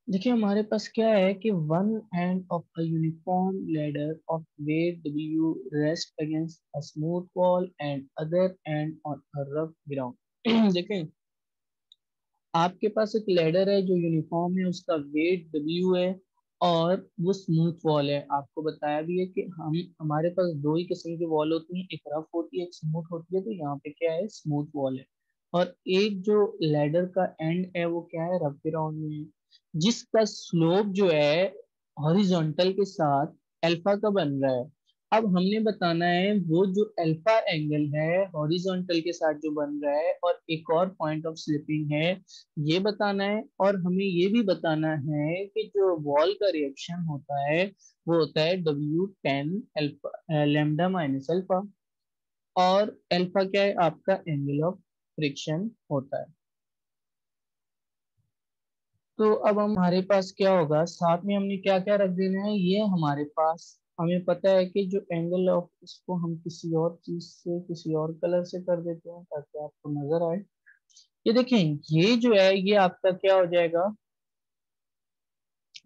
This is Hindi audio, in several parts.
देखिए हमारे पास क्या है कि one end of a uniform ladder of weight W rest against a smooth wall and other end on a rough ground. देखें, आपके पास एक लैडर है जो यूनिफॉर्म है, उसका वेट डब्ल्यू है और वो स्मूथ वॉल है। आपको बताया भी है कि हम हमारे पास दो ही किस्म की वॉल होती है, एक रफ होती है एक स्मूथ होती है। तो यहाँ पे क्या है, स्मूथ वॉल है। और एक जो लैडर का एंड है वो क्या है, रफ ग्राउंड में है, जिसका स्लोप जो है हॉरिजॉन्टल के साथ अल्फा का बन रहा है। अब हमने बताना है वो जो अल्फा एंगल है हॉरिजॉन्टल के साथ जो बन रहा है, और एक और पॉइंट ऑफ स्लिपिंग है ये बताना है। और हमें ये भी बताना है कि जो वॉल का रिएक्शन होता है वो होता है W10 alpha lambda minus alpha. और अल्फा क्या है, आपका एंगल ऑफ फ्रिक्शन होता है। तो अब हमारे पास क्या होगा, साथ में हमने क्या क्या रख देना है, ये हमारे पास हमें पता है कि जो एंगल ऑफ, इसको हम किसी और चीज से किसी और कलर से कर देते हैं ताकि आपको नजर आए। ये देखें, ये जो है ये आपका क्या हो जाएगा,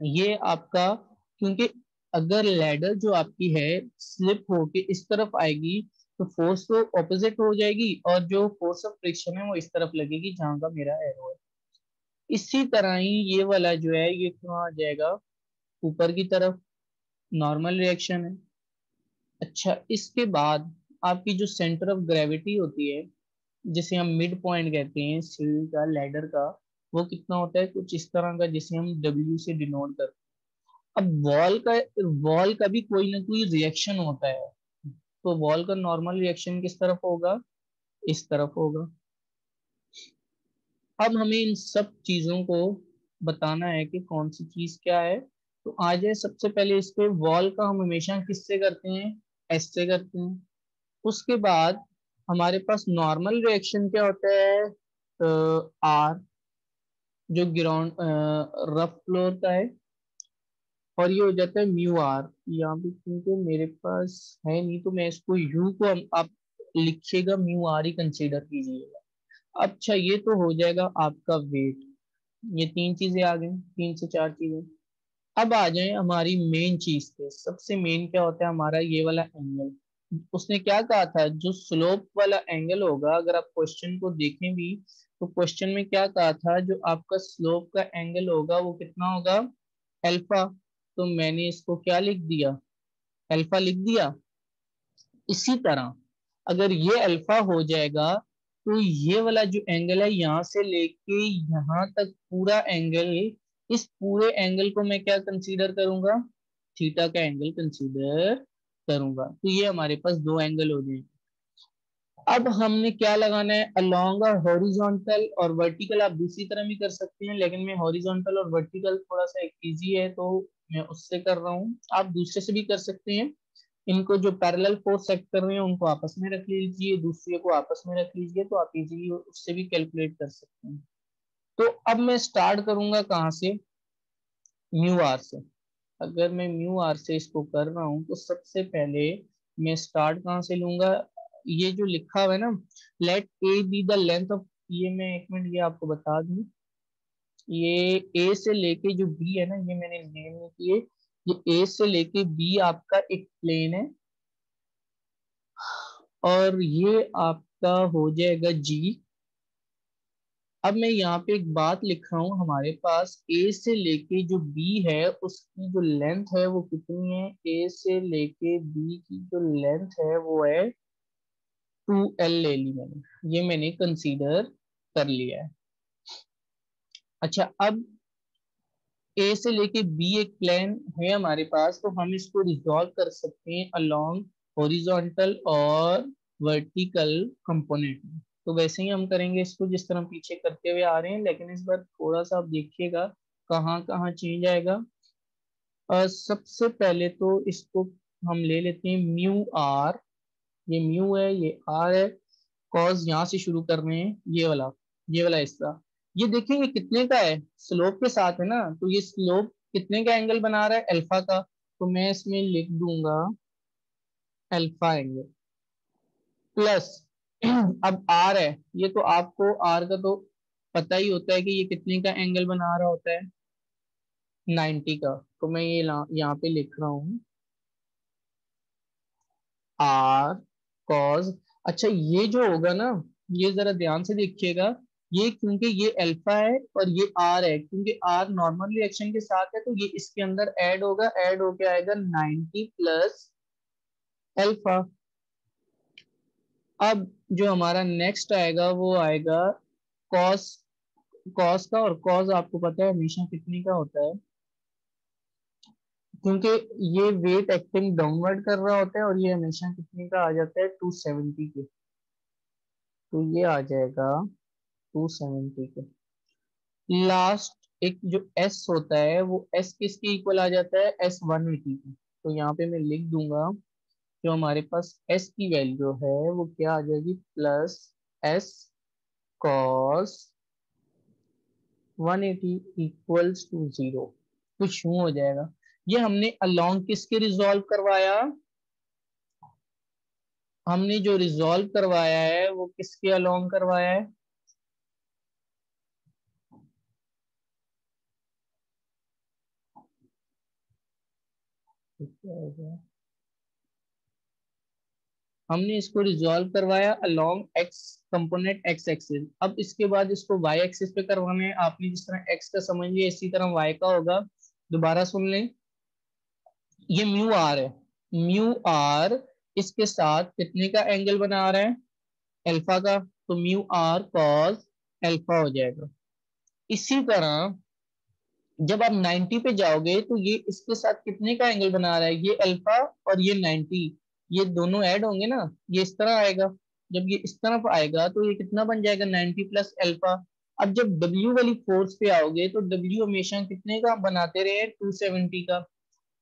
ये आपका, क्योंकि अगर लैडर जो आपकी है स्लिप होके इस तरफ आएगी तो फोर्स तो ऑपोजिट हो जाएगी, और जो फोर्स ऑफ फ्रिक्शन है वो इस तरफ लगेगी जहां का मेरा एरो है। इसी तरह ही ये वाला जो है ये कहाँ आ जाएगा, ऊपर की तरफ, नॉर्मल रिएक्शन है। अच्छा, इसके बाद आपकी जो सेंटर ऑफ ग्रेविटी होती है, जिसे हम मिड पॉइंट कहते हैं सीढ़ी का लैडर का, वो कितना होता है, कुछ इस तरह का, जिसे हम डब्ल्यू से डिनोट करते हैं। अब वॉल का भी कोई ना कोई रिएक्शन होता है। तो वॉल का नॉर्मल रिएक्शन किस तरफ होगा, इस तरफ होगा। अब हमें इन सब चीजों को बताना है कि कौन सी चीज क्या है। तो आ जाए, सबसे पहले इस पे वॉल का हम हमेशा किससे करते हैं, एस से करते हैं। उसके बाद हमारे पास नॉर्मल रिएक्शन क्या होता है, आर, जो ग्राउंड रफ फ्लोर का है। और ये हो जाता है म्यू आर। यहाँ पे क्योंकि मेरे पास है नहीं तो मैं इसको यू को आप लिखिएगा, म्यू आर ही कंसीडर कीजिएगा। अच्छा, ये तो हो जाएगा आपका वेट। ये तीन चीजें आ गई, तीन से चार चीजें। अब आ जाए हमारी मेन चीज पे, सबसे मेन क्या होता है हमारा, ये वाला एंगल। उसने क्या कहा था, जो स्लोप वाला एंगल होगा, अगर आप क्वेश्चन को देखें भी तो क्वेश्चन में क्या कहा था, जो आपका स्लोप का एंगल होगा वो कितना होगा, अल्फा। तो मैंने इसको क्या लिख दिया, अल्फा लिख दिया। इसी तरह अगर ये अल्फा हो जाएगा तो ये वाला जो एंगल है यहाँ से लेके यहाँ तक पूरा एंगल, इस पूरे एंगल को मैं क्या कंसीडर करूंगा, थीटा का एंगल कंसीडर करूंगा। तो ये हमारे पास दो एंगल हो गए। अब हमने क्या लगाना है, अलोंग हॉरिजॉन्टल और वर्टिकल। आप दूसरी तरह भी कर सकते हैं, लेकिन मैं हॉरिजॉन्टल और वर्टिकल थोड़ा सा इजी है तो मैं उससे कर रहा हूँ। आप दूसरे से भी कर सकते हैं। इनको जो पैरेलल फोर्स सेट कर रहे हैं उनको आपस में रख लीजिए, दूसरे को आपस में रख लीजिए, तो आप इजीली उससे भी कैलकुलेट कर सकते हैं। तो अब मैं स्टार्ट करूंगा कहाँ से, म्यू आर से। अगर मैं म्यू आर से इसको कर रहा हूँ तो सबसे पहले मैं स्टार्ट कहाँ से लूंगा, ये जो लिखा हुआ है ना, let A B the length of, ये मैं एक मिनट ये आपको बता दूं, ये ए से लेके जो बी है ना, ये मैंने नेम नहीं किए, ये ए से लेके बी आपका एक प्लेन है, और ये आपका हो जाएगा जी। अब मैं यहाँ पे एक बात लिख रहा हूँ, हमारे पास ए से लेके जो बी है उसकी जो लेंथ है वो कितनी है, ए से लेके बी की जो लेंथ है वो है 2L ले ली मैंने, ये मैंने कंसीडर कर लिया है। अच्छा, अब ए से लेके बी एक प्लेन है हमारे पास, तो हम इसको रिजॉल्व कर सकते हैं अलोंग हॉरिजॉन्टल और वर्टिकल कंपोनेंट में। तो वैसे ही हम करेंगे इसको जिस तरह पीछे करते हुए आ रहे हैं, लेकिन इस बार थोड़ा सा आप देखिएगा कहाँ कहाँ चेंज आएगा। सबसे पहले तो इसको हम ले लेते हैं म्यू आर। ये म्यू है, ये आर है। कॉज यहाँ से शुरू कर रहे हैं, ये वाला हिस्सा। ये देखेंगे कितने का है, स्लोप के साथ है ना, तो ये स्लोप कितने का एंगल बना रहा है, अल्फा का। तो मैं इसमें लिख दूंगा अल्फा एंगल प्लस अब आर है, ये तो आपको आर का तो पता ही होता है कि ये कितने का एंगल बना रहा होता है, 90 का। तो मैं ये यहाँ पे लिख रहा हूँ आर कॉज। अच्छा ये जो होगा ना, ये जरा ध्यान से देखिएगा, ये क्योंकि ये अल्फा है और ये आर है, क्योंकि आर नॉर्मल रिएक्शन के साथ है तो ये इसके अंदर ऐड होगा, ऐड होके आएगा 90 प्लस अल्फा। अब जो हमारा नेक्स्ट आएगा वो आएगा कॉस। कॉस का, और कॉस आपको पता है हमेशा कितने का होता है, क्योंकि ये वेट एक्टिंग डाउनवर्ड कर रहा होता है और ये हमेशा कितने का आ जाता है 270 के। तो ये आ जाएगा 270 के। लास्ट एक जो एस होता है वो एस किसके इक्वल आ जाता है, एस 180 की। तो यहाँ पे मैं लिख दूंगा जो हमारे पास एस की वैल्यू है वो क्या आ जाएगी, plus s cos 180 equals to 0। कुछ यूं हो जाएगा। ये हमने अलोंग किसके रिजॉल्व करवाया, हमने जो रिजॉल्व करवाया है वो किसके अलोंग करवाया है, हमने इसको रिजॉल्व करवाया along x component x axis. अब इसके बाद इसको वाई एक्सिस पे करवाना है। आपने जिस तरह एक्स का समझ लिया इसी तरह वाई का होगा। दोबारा सुन लें, ये म्यू आर है, म्यू आर इसके साथ कितने का एंगल बना रहा है, अल्फा का। तो म्यू आर कॉस अल्फा हो जाएगा। इसी तरह जब आप 90 पे जाओगे तो ये इसके साथ कितने का एंगल बना रहा है, ये अल्फा और ये 90, ये दोनों ऐड होंगे ना, ये इस तरह आएगा। जब ये इस तरफ आएगा तो ये कितना बन जाएगा, 90 प्लस अल्फा। अब जब W वाली फोर्स पे आओगे तो W हमेशा कितने का बनाते रहे, 270 का।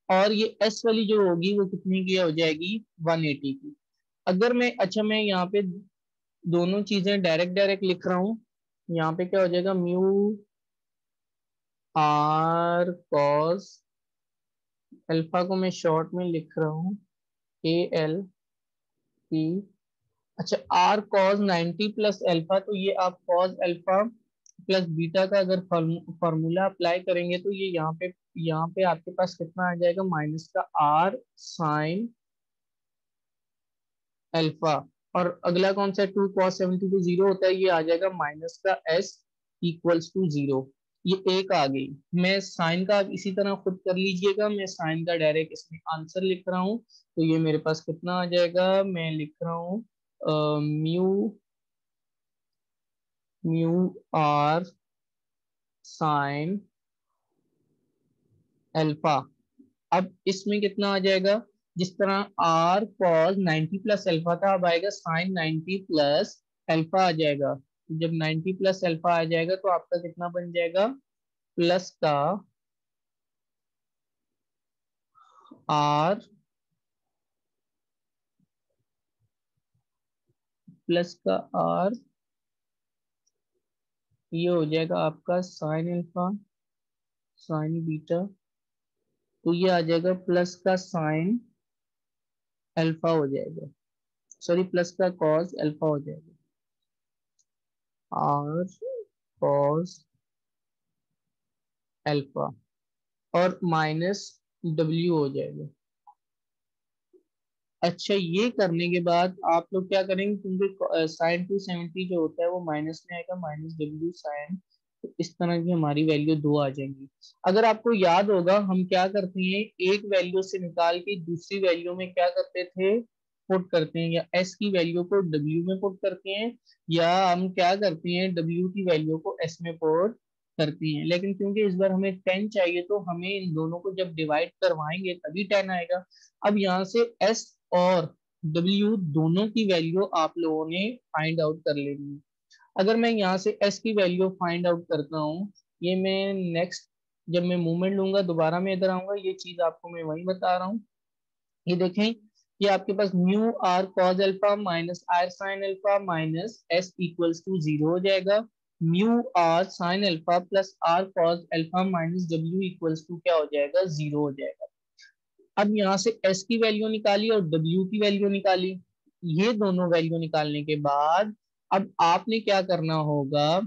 और ये S वाली जो होगी वो कितनी की हो जाएगी, 180 की। अगर मैं, अच्छा मैं यहाँ पे दोनों चीजें डायरेक्ट डायरेक्ट लिख रहा हूँ। यहाँ पे क्या हो जाएगा, म्यू आर कॉस अल्फा को मैं शॉर्ट में लिख रहा हूँ ALP। अच्छा आर कॉस 90 प्लस अल्फा, तो ये आप कॉस अल्फा प्लस बीटा का अगर फॉर्मूला अप्लाई करेंगे तो ये यहाँ पे आपके पास कितना आ जाएगा, माइनस का आर साइन अल्फा। और अगला कौन सा, 2 cos 70 to 0 होता है, ये आ जाएगा माइनस का एस इक्वल्स टू 0। ये एक आ गई। मैं साइन का आप इसी तरह खुद कर लीजिएगा, मैं साइन का डायरेक्ट इसमें आंसर लिख रहा हूँ। तो ये मेरे पास कितना आ जाएगा, मैं लिख रहा हूँ mu mu R sine alpha. अब इसमें कितना आ जाएगा, जिस तरह आर कॉस 90 प्लस अल्फा था, अब आएगा साइन 90 प्लस अल्फा आ जाएगा। जब 90 प्लस अल्फा आ जाएगा तो आपका कितना बन जाएगा, प्लस का आर प्लस का आर, ये हो जाएगा आपका साइन अल्फा साइन बीटा। तो ये आ जाएगा प्लस का साइन अल्फा हो जाएगा, सॉरी प्लस का कॉस अल्फा हो जाएगा, आर कॉस अल्फा, और माइनस डब्ल्यू हो जाएगा। अच्छा ये करने के बाद आप लोग क्या करेंगे, क्योंकि साइन 270 जो होता है वो माइनस में आएगा, माइनस डब्ल्यू साइन। तो इस तरह की हमारी वैल्यू दो आ जाएंगी। अगर आपको याद होगा हम क्या करते हैं, एक वैल्यू से निकाल के दूसरी वैल्यू में क्या करते थे, पुट करते हैं, या एस की वैल्यू को डब्ल्यू में पुट करते हैं, या हम क्या करते हैं डब्ल्यू की वैल्यू को एस में पुट करते हैं। लेकिन क्योंकि इस बार हमें 10 चाहिए तो हमें इन दोनों को जब डिवाइड करवाएंगे तभी 10 आएगा। अब यहाँ से एस और डब्ल्यू दोनों की वैल्यू आप लोगों ने फाइंड आउट कर लेनी है। अगर मैं यहाँ से एस की वैल्यू फाइंड आउट करता हूँ, ये मैं नेक्स्ट जब मैं मूवमेंट लूंगा दोबारा मैं इधर आऊंगा, ये चीज आपको मैं वही बता रहा हूँ। ये देखें, ये आपके पास mu R cos alpha minus R sine alpha minus S equals to 0 हो जाएगा। Mu R sine alpha plus R cos alpha minus W equals to क्या हो जाएगा, 0 हो जाएगा। अब यहाँ से S की वैल्यू निकाली और W की वैल्यू निकाली। ये दोनों वैल्यू निकालने के बाद अब आपने क्या करना होगा,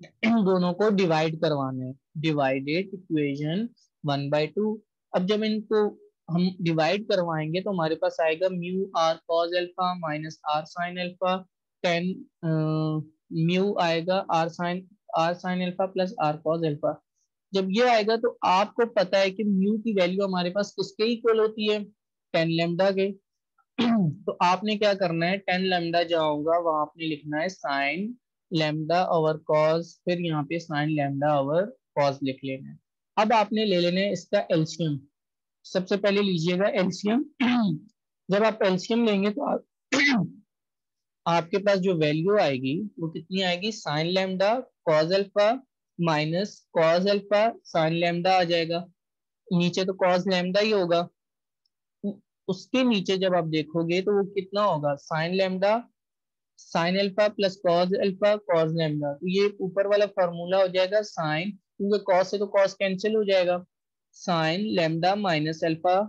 इन दोनों को डिवाइड करवाना है, डिवाइडेड इक्वेशन 1/2। अब जब इनको हम डिवाइड करवाएंगे तो हमारे पास आएगा mu R cos alpha minus R sine alpha, 10 mu आएगा R sine alpha plus R cos alpha. जब ये आएगा तो आपको पता है कि म्यू की वैल्यू हमारे पास किसके इक्वल होती है, 10 लेमडा के। तो आपने क्या करना है, 10 लेमडा जहाँ होगा वहां आपने लिखना है साइन लेमडा ओवर कॉस, फिर यहाँ पे साइन लेमडा ओवर कॉस लिख लेना है। अब आपने ले लेना है इसका एलसीएम। सबसे पहले लीजिएगा एलसीएम। जब आप एलसीएम लेंगे तो आपके पास जो वैल्यू आएगी वो कितनी आएगी, sine lambda cos alpha minus cos alpha sine lambda आ जाएगा। नीचे तो कॉस लेमडा ही होगा, उसके नीचे जब आप देखोगे तो वो कितना होगा, sine lambda sine alpha plus cos alpha cos lambda. तो ये ऊपर वाला फॉर्मूला हो जाएगा साइन, क्योंकि कॉस से तो कॉस कैंसिल हो जाएगा, sine lambda minus alpha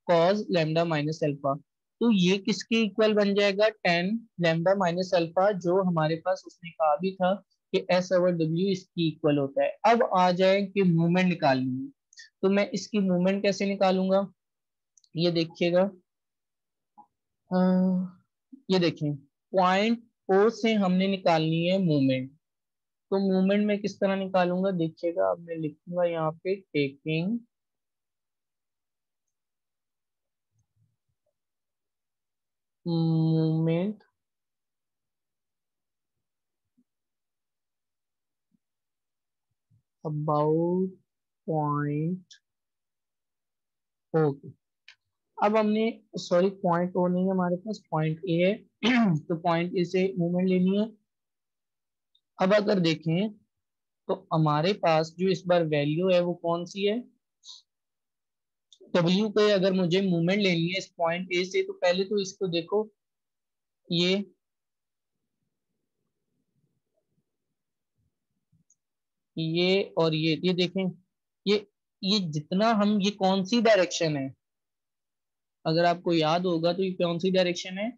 cos lambda minus alpha. तो ये किसके इक्वल बन जाएगा, 10 लेमडा माइनस अल्फा, जो हमारे पास उसने कहा भी था कि एस ओवर डब्ल्यू इसकी इक्वल होता है। अब आ जाए कि मूवमेंट निकालनी है, तो मैं इसकी मूवमेंट कैसे निकालूंगा, ये देखिएगा। ये देखें, पॉइंट ओ से हमने निकालनी है मूवमेंट। तो मूवमेंट में किस तरह निकालूंगा देखिएगा, अब मैं लिखूंगा यहाँ पे taking movement about point O. अब हमने, सॉरी पॉइंट ओ नहीं है हमारे पास, पॉइंट ए है। तो पॉइंट ए से मूवमेंट लेनी है। अब अगर देखें तो हमारे पास जो इस बार वैल्यू है वो कौन सी है, डब्ल्यू पे अगर मुझे मूवमेंट लेनी है इस पॉइंट ए से, तो पहले तो इसको देखो, ये और ये देखें, ये जितना हम, ये कौन सी डायरेक्शन है, अगर आपको याद होगा तो ये कौन सी डायरेक्शन है,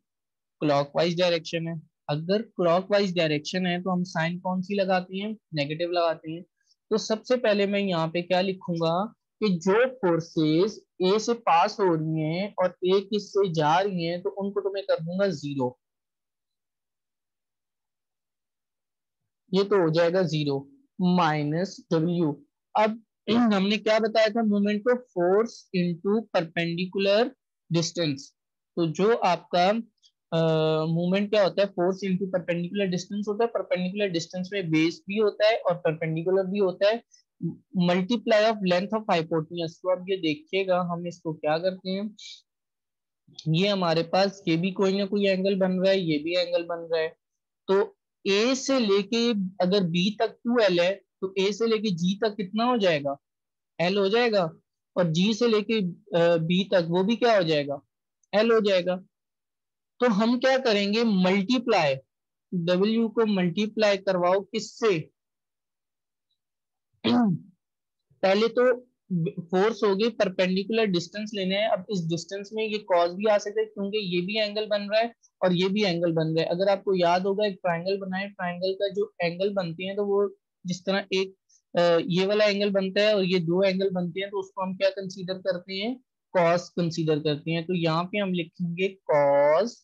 क्लॉकवाइज डायरेक्शन है। अगर क्लॉकवाइज डायरेक्शन है तो हम साइन कौन सी लगाते हैं, नेगेटिव लगाते हैं। तो सबसे पहले मैं यहाँ पे क्या लिखूंगा कि जो फोर्सेस ए से पास हो रही हैं और ए किससे जा रही हैं, तो उनको तो मैं कर दूंगा जीरो, ये तो हो जाएगा जीरो माइनस डब्ल्यू। अब हमने क्या बताया था मूवमेंट को, फोर्स इनटू परपेंडिकुलर डिस्टेंस। तो जो आपका मूवमेंट क्या होता है, फोर्स इनटू परपेंडिकुलर डिस्टेंस होता है। परपेंडिकुलर डिस्टेंस में बेस भी होता है और परपेंडिकुलर भी होता है, multiply of length of hypotenuse. तो अब ये देखिएगा हम इसको क्या करते हैं, ये हमारे पास ये भी कोई ना कोई एंगल बन रहा है, ये भी एंगल बन रहा है। तो ए से लेके अगर बी तक 2L है, तो ए से लेके जी तक कितना हो जाएगा, L हो जाएगा। और जी से लेके बी तक वो भी क्या हो जाएगा, L हो जाएगा। तो हम क्या करेंगे, मल्टीप्लाई, डब्ल्यू को मल्टीप्लाई करवाओ किससे, पहले तो फोर्स हो गई, परपेंडिकुलर डिस्टेंस लेने हैं। अब इस डिस्टेंस में ये कॉस भी आ सकता है क्योंकि ये भी एंगल बन रहा है और ये भी एंगल बन रहा है। अगर आपको याद होगा एक ट्रायंगल बनाए, ट्रायंगल का जो एंगल बनते हैं तो वो जिस तरह एक ये वाला एंगल बनता है और ये दो एंगल बनते हैं, तो उसको हम क्या कंसीडर करते हैं, कॉस कंसीडर करते हैं। तो यहाँ पे हम लिखेंगे कॉस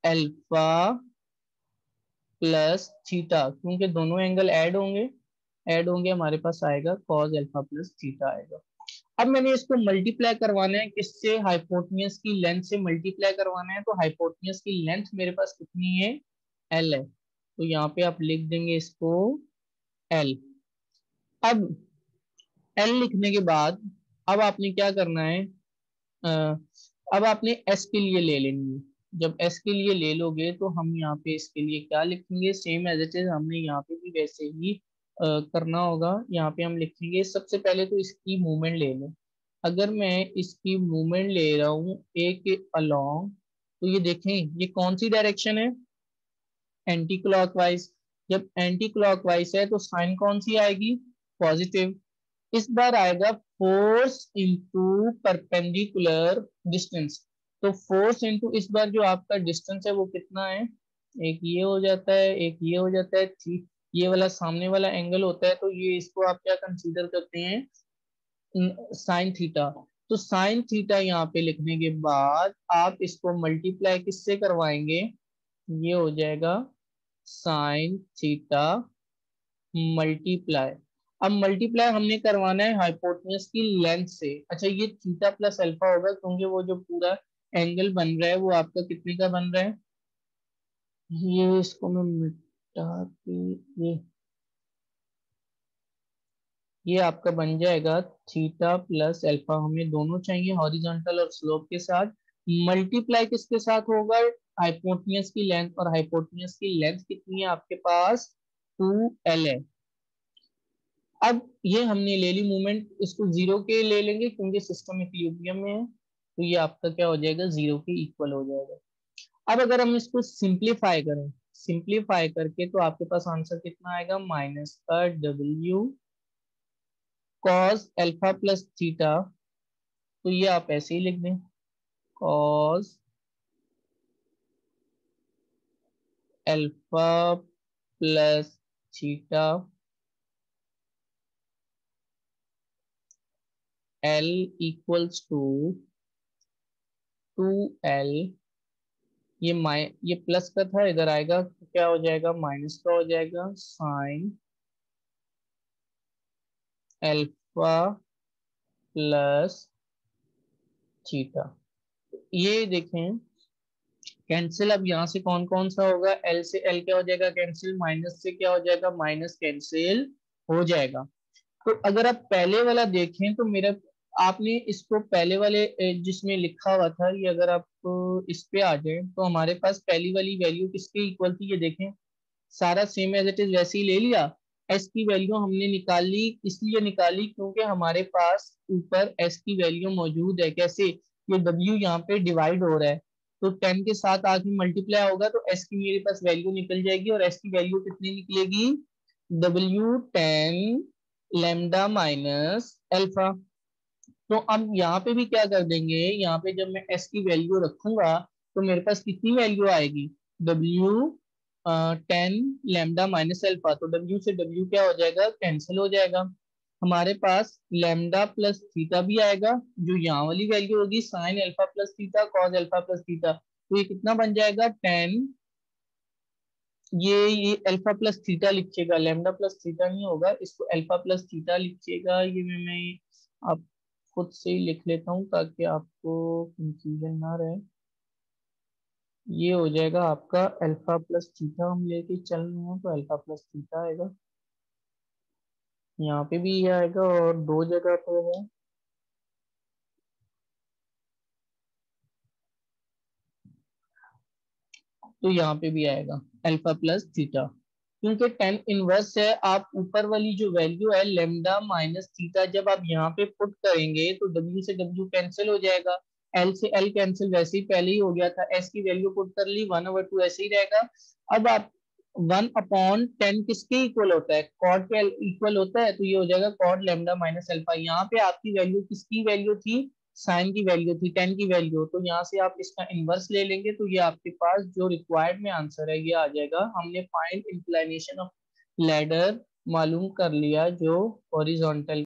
अल्फा प्लस थीटा, क्योंकि दोनों एंगल ऐड होंगे हमारे पास आएगा कॉस अल्फा प्लस थीटा आएगा। अब मैंने इसको मल्टीप्लाई करवाना है किससे, हाइपोटेन्यूज की लेंथ से मल्टीप्लाई करवाना है। तो हाइपोटेन्यूज की लेंथ मेरे पास कितनी है, एल है। तो यहाँ पे आप लिख देंगे इसको एल। अब एल लिखने के बाद अब आपने क्या करना है, अ, अब आपने एस के लिए ले लेंगे। जब एस के लिए ले लोगे तो हम यहाँ पे इसके लिए क्या लिखेंगे, सेम एज इट इज हमने यहाँ पे भी वैसे ही करना होगा। यहाँ पे हम लिखेंगे सबसे पहले तो इसकी मूवमेंट ले लें। अगर मैं इसकी मूवमेंट ले रहा हूँ ए के अलोंग, तो ये देखें ये कौन सी डायरेक्शन है, एंटी क्लॉकवाइज। जब एंटी क्लॉकवाइज है तो साइन कौन सी आएगी, पॉजिटिव। इस बार आएगा फोर्स इंटू परपेंडिकुलर डिस्टेंस। तो फोर्स इंटू इस बार जो आपका डिस्टेंस है वो कितना है, एक ये हो जाता है, एक ये हो जाता है, ठीक। ये वाला सामने वाला एंगल होता है, तो ये इसको आप क्या कंसीडर करते हैं, साइन थीटा। तो साइन थीटा यहाँ पे लिखने के बाद आप इसको मल्टीप्लाई किससे करवाएंगे, ये हो जाएगा साइन थीटा मल्टीप्लाई। अब मल्टीप्लाई हमने करवाना है हाइपोटेन्यूज की लेंथ से। अच्छा, ये थीटा प्लस अल्फा होगा क्योंकि वो जो पूरा एंगल बन रहा है वो आपका कितने का बन रहा है, ये इसको मैं मिटा के, ये आपका बन जाएगा थीटा प्लस अल्फा। हमें दोनों चाहिए, हॉरिजॉन्टल और स्लोप के साथ। मल्टीप्लाई किसके साथ होगा, हाइपोटेन्यूज की लेंथ, और हाइपोटेन्यूज की लेंथ कितनी है आपके पास, 2l है। अब ये हमने ले ली मूवमेंट, इसको जीरो के ले लेंगे क्योंकि सिस्टम इक्विलिब्रियम में है, तो ये आपका क्या हो जाएगा, जीरो के इक्वल हो जाएगा। अब अगर हम इसको सिंप्लीफाई करें, सिंप्लीफाई करके तो आपके पास आंसर कितना आएगा, माइनस का W cos alpha plus theta. तो ये आप ऐसे ही लिख दें, cos alpha plus theta L equals to 2l। ये प्लस का था, इधर आएगा तो क्या हो जाएगा, माइनस का हो जाएगा, साइन अल्फा प्लस थीटा। ये देखें कैंसिल, अब यहाँ से कौन कौन सा होगा, एल से एल क्या हो जाएगा कैंसिल, माइनस से क्या हो जाएगा, माइनस कैंसिल हो जाएगा। तो अगर आप पहले वाला देखें तो मेरा, आपने इसको पहले वाले जिसमें लिखा हुआ था, ये अगर आप इस पे आ जाए तो हमारे पास पहली वाली वैल्यू किसके इक्वल थी, ये देखें सारा सेम एज इट इज वैसे ही ले लिया। एस की वैल्यू हमने निकाली, इसलिए निकाली क्योंकि हमारे पास ऊपर एस की वैल्यू मौजूद है। कैसे, ये डब्ल्यू यहाँ पे डिवाइड हो रहा है, तो 10 के साथ आगे मल्टीप्लाई होगा तो एस की मेरे पास वैल्यू निकल जाएगी, और एस की वैल्यू कितनी निकलेगी, W10 लेमडा माइनस अल्फा। तो अब यहाँ पे भी क्या कर देंगे, यहाँ पे जब मैं एस की वैल्यू रखूंगा तो मेरे पास कितनी वैल्यू आएगी, W10 लेमडा माइनस अल्फा। तो W से W क्या हो जाएगा, कैंसिल हो जाएगा। हमारे पास लेमडा प्लस थीटा भी आएगा, जो यहाँ वाली वैल्यू होगी sign alpha plus theta cos alpha plus theta. तो ये कितना बन जाएगा 10, ये अल्फा प्लस थीटा लिखिएगा, लेमडा प्लस थीटा नहीं होगा, इसको अल्फा प्लस थीटा लिखिएगा। ये मैं आप खुद से ही लिख लेता हूँ ताकि आपको कंफ्यूजन ना रहे। ये हो जाएगा आपका अल्फा प्लस थीटा, हम लेके चल रहे हैं तो अल्फा प्लस थीटा आएगा, यहाँ पे भी ये आएगा और दो जगह पे है, तो यहाँ पे भी आएगा अल्फा प्लस थीटा। क्योंकि टेन इनवर्स है, आप ऊपर वाली जो वैल्यू है लेमडा माइनस थीटा, जब आप यहाँ पे पुट करेंगे तो W से W कैंसिल हो जाएगा, L से L कैंसिल, वैसे ही पहले ही हो गया था। S की वैल्यू पुट कर ली, 1/2 ऐसे ही रहेगा। अब आप 1/10 किसके इक्वल होता है, कॉट के इक्वल होता है, तो ये हो जाएगा कॉट लेमडा माइनस अल्फा। यहाँ पे आपकी वैल्यू किसकी वैल्यू थी, साइन की वैल्यू थी, 10 की वैल्यू। तो यहाँ से आप इसका इनवर्स ले लेंगे तो ये आपके पास जो रिक्वायर्ड में आंसर है ये आ जाएगा। हमने फाइंड इंक्लिनेशन ऑफ लैडर मालूम कर लिया जो हॉरिजॉन्टल